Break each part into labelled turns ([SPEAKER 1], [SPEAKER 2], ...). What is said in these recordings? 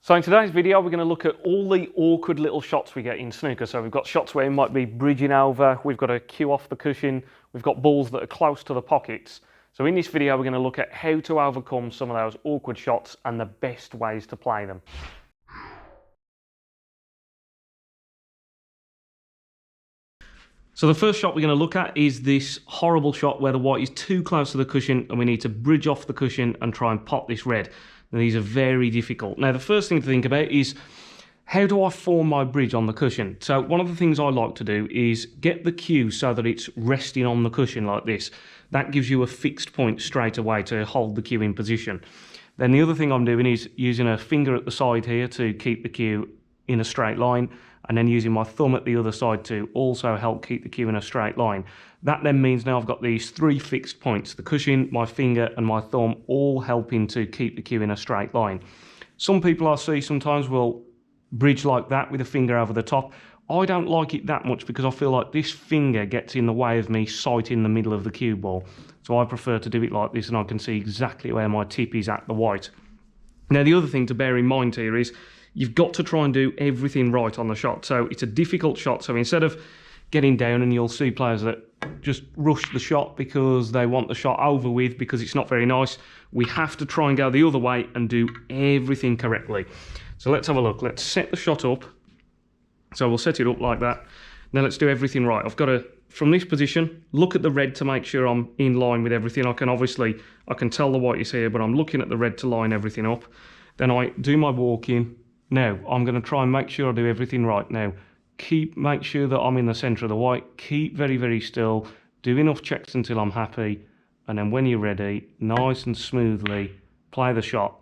[SPEAKER 1] So in today's video, we're going to look at all the awkward little shots we get in snooker. So we've got shots where you might be bridging over, we've got a cue off the cushion, we've got balls that are close to the pockets. So in this video, we're going to look at how to overcome some of those awkward shots and the best ways to play them. So the first shot we're going to look at is this horrible shot where the white is too close to the cushion and we need to bridge off the cushion and try and pot this red. And these are very difficult. Now the first thing to think about is, how do I form my bridge on the cushion? So one of the things I like to do is get the cue so that it's resting on the cushion like this. That gives you a fixed point straight away to hold the cue in position. Then the other thing I'm doing is using a finger at the side here to keep the cue in a straight line, and then using my thumb at the other side to also help keep the cue in a straight line. That then means now I've got these three fixed points, the cushion, my finger and my thumb, all helping to keep the cue in a straight line. Some people I see sometimes will bridge like that with a finger over the top. I don't like it that much because I feel like this finger gets in the way of me sighting the middle of the cue ball. So I prefer to do it like this and I can see exactly where my tip is at the white. Now the other thing to bear in mind here is you've got to try and do everything right on the shot. So it's a difficult shot. So instead of getting down, and you'll see players that just rush the shot because they want the shot over with because it's not very nice, we have to try and go the other way and do everything correctly. So let's have a look. Let's set the shot up. So we'll set it up like that. Now let's do everything right. I've got to, from this position, look at the red to make sure I'm in line with everything. I can tell the white is here, but I'm looking at the red to line everything up. Then I do my walk in. Now, I'm going to try and make sure I do everything right. Now, make sure that I'm in the centre of the white. Keep very, very still. Do enough checks until I'm happy. And then when you're ready, nice and smoothly, play the shot.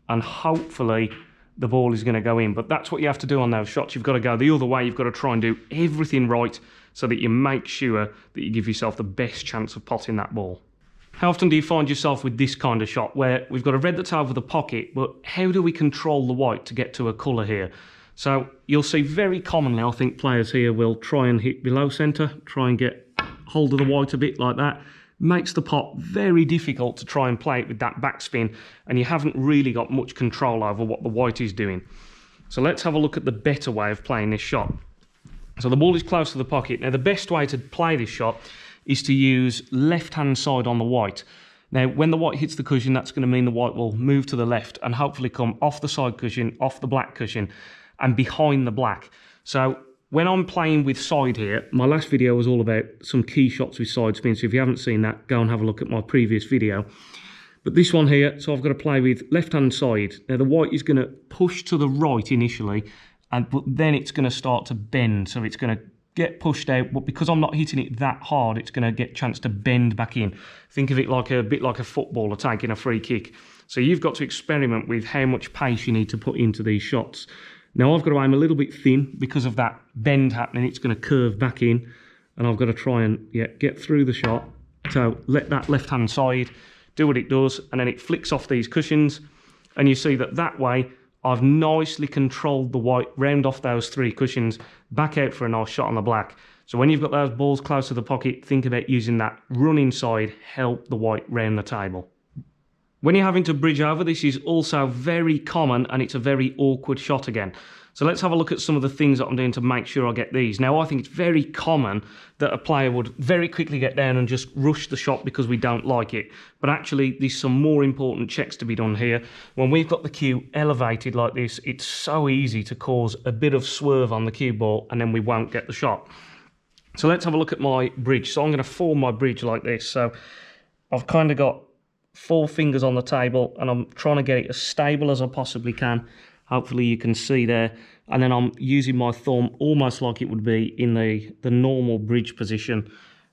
[SPEAKER 1] And hopefully, the ball is going to go in. But that's what you have to do on those shots. You've got to go the other way. You've got to try and do everything right so that you make sure that you give yourself the best chance of potting that ball. How often do you find yourself with this kind of shot where we've got a red that's over the pocket, but how do we control the white to get to a colour here? So you'll see very commonly, I think players here will try and hit below centre, try and get hold of the white a bit like that. Makes the pot very difficult to try and play it with that backspin, and you haven't really got much control over what the white is doing. So let's have a look at the better way of playing this shot. So the ball is close to the pocket. Now the best way to play this shot is to use left-hand side on the white. Now, when the white hits the cushion, that's going to mean the white will move to the left and hopefully come off the side cushion, off the black cushion, and behind the black. So when I'm playing with side here, my last video was all about some key shots with side spin, so if you haven't seen that, go and have a look at my previous video. But this one here, so I've got to play with left-hand side. Now, the white is going to push to the right initially, but then it's going to start to bend, so it's going to get pushed out, but because I'm not hitting it that hard, it's going to get a chance to bend back in. Think of it like a bit like a footballer taking a free kick. So you've got to experiment with how much pace you need to put into these shots. Now I've got to aim a little bit thin because of that bend happening. It's going to curve back in, and I've got to try and get through the shot. So let that left-hand side do what it does, and then it flicks off these cushions, and you see that way I've nicely controlled the white round off those three cushions, back out for a nice shot on the black. So when you've got those balls close to the pocket, think about using that running side, help the white round the table. When you're having to bridge over, this is also very common and it's a very awkward shot again. So let's have a look at some of the things that I'm doing to make sure I get these. Now, I think it's very common that a player would very quickly get down and just rush the shot because we don't like it. But actually, there's some more important checks to be done here. When we've got the cue elevated like this, it's so easy to cause a bit of swerve on the cue ball and then we won't get the shot. So let's have a look at my bridge. So I'm going to form my bridge like this. So I've kind of got 4 fingers on the table and I'm trying to get it as stable as I possibly can. Hopefully you can see there. And then I'm using my thumb almost like it would be in the normal bridge position.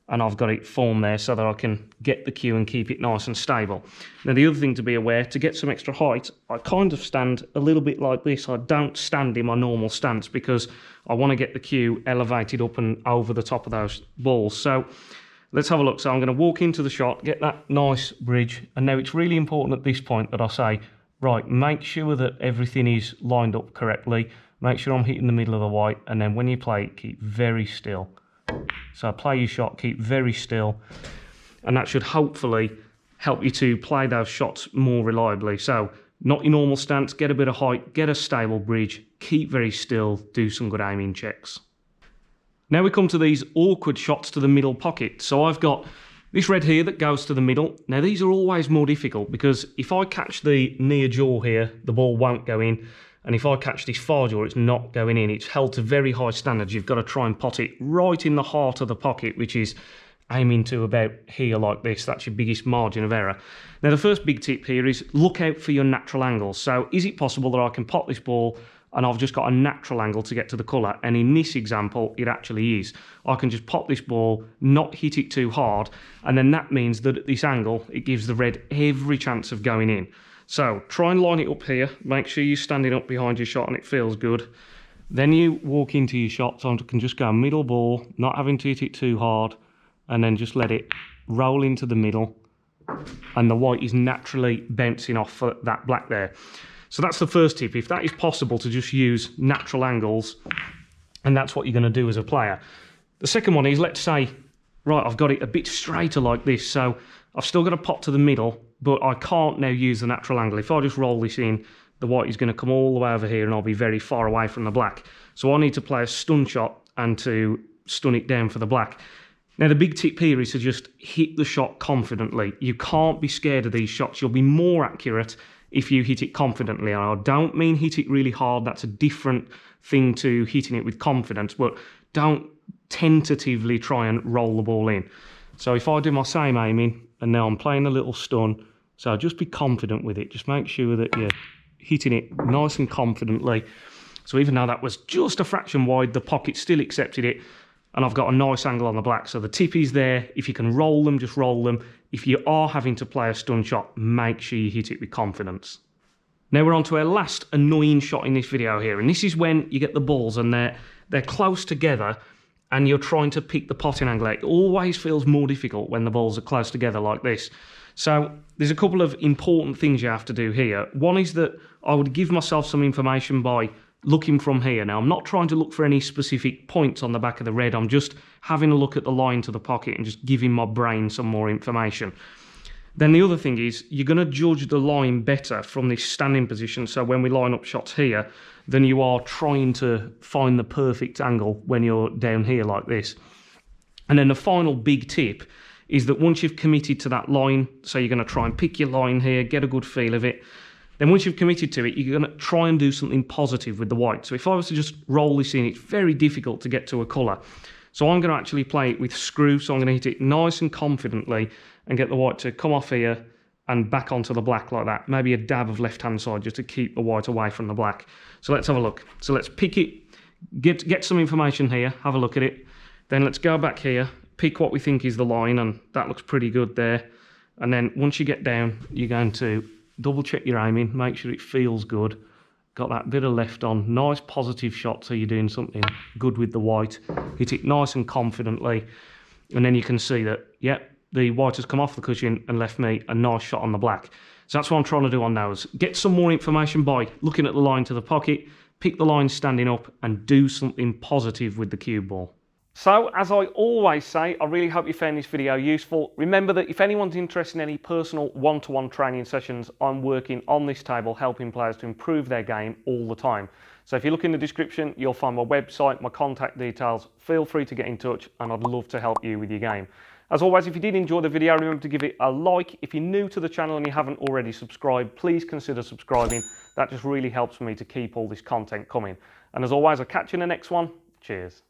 [SPEAKER 1] And I've got it formed there so that I can get the cue and keep it nice and stable. Now the other thing to be aware, to get some extra height, I kind of stand a little bit like this. I don't stand in my normal stance because I want to get the cue elevated up and over the top of those balls. So let's have a look. So I'm going to walk into the shot, get that nice bridge. And now it's really important at this point that I say, right, make sure that everything is lined up correctly. Make sure I'm hitting the middle of the white. And then when you play it, keep very still. So play your shot, keep very still. And that should hopefully help you to play those shots more reliably. So Not your normal stance, get a bit of height, get a stable bridge, keep very still, do some good aiming checks. Now we come to these awkward shots to the middle pocket. So I've got this red here that goes to the middle. Now these are always more difficult because if I catch the near jaw here, the ball won't go in. And if I catch this far jaw, it's not going in. It's held to very high standards. You've got to try and pot it right in the heart of the pocket, which is aiming to about here like this. That's your biggest margin of error. Now the first big tip here is look out for your natural angles. So is it possible that I can pot this ball and I've just got a natural angle to get to the colour? And in this example, it actually is. I can just pop this ball, not hit it too hard, and then that means that at this angle, it gives the red every chance of going in. So try and line it up here. Make sure you're standing up behind your shot and it feels good. Then you walk into your shot, so I can just go middle ball, not having to hit it too hard, and then just let it roll into the middle, and the white is naturally bouncing off that black there. So that's the first tip. If that is possible, to just use natural angles, and that's what you're going to do as a player. The second one is, let's say, right, I've got it a bit straighter like this, so I've still got a pot to the middle, but I can't now use the natural angle. If I just roll this in, the white is going to come all the way over here and I'll be very far away from the black. So I need to play a stun shot and to stun it down for the black. Now the big tip here is to just hit the shot confidently. You can't be scared of these shots. You'll be more accurate if you hit it confidently. And I don't mean hit it really hard. That's a different thing to hitting it with confidence, but don't tentatively try and roll the ball in. So if I do my same aiming and now I'm playing a little stun, so just be confident with it. Just make sure that you're hitting it nice and confidently. So even though that was just a fraction wide, the pocket still accepted it, and I've got a nice angle on the black. So the tip is there. If you can roll them, just roll them. If you are having to play a stun shot, make sure you hit it with confidence. Now we're on to our last annoying shot in this video here, and this is when you get the balls and they're close together and you're trying to pick the potting angle. It always feels more difficult when the balls are close together like this. So there's a couple of important things you have to do here. One is that I would give myself some information by looking from here. Now, I'm not trying to look for any specific points on the back of the red. I'm just having a look at the line to the pocket and just giving my brain some more information. Then the other thing is you're going to judge the line better from this standing position. So when we line up shots here, than you are trying to find the perfect angle when you're down here like this. And then the final big tip is that once you've committed to that line, so you're going to try and pick your line here, get a good feel of it. Then once you've committed to it, you're going to try and do something positive with the white. So if I was to just roll this in, it's very difficult to get to a colour. So I'm going to actually play it with screw. So I'm going to hit it nice and confidently and get the white to come off here and back onto the black like that. Maybe a dab of left-hand side just to keep the white away from the black. So let's have a look. So let's pick it, get some information here, have a look at it. Then let's go back here, pick what we think is the line, and that looks pretty good there. And then once you get down, you're going to double check your aiming, make sure it feels good. Got that bit of left on, nice positive shot, so you're doing something good with the white. Hit it nice and confidently, and then you can see that, yep, the white has come off the cushion and left me a nice shot on the black. So that's what I'm trying to do on those. Get some more information by looking at the line to the pocket, pick the line standing up, and do something positive with the cue ball. So, as I always say, I really hope you found this video useful. Remember that if anyone's interested in any personal one-to-one training sessions, I'm working on this table helping players to improve their game all the time. So if you look in the description, you'll find my website, my contact details. Feel free to get in touch and I'd love to help you with your game. As always, if you did enjoy the video, remember to give it a like. If you're new to the channel and you haven't already subscribed, please consider subscribing. That just really helps me to keep all this content coming. And as always, I'll catch you in the next one. Cheers.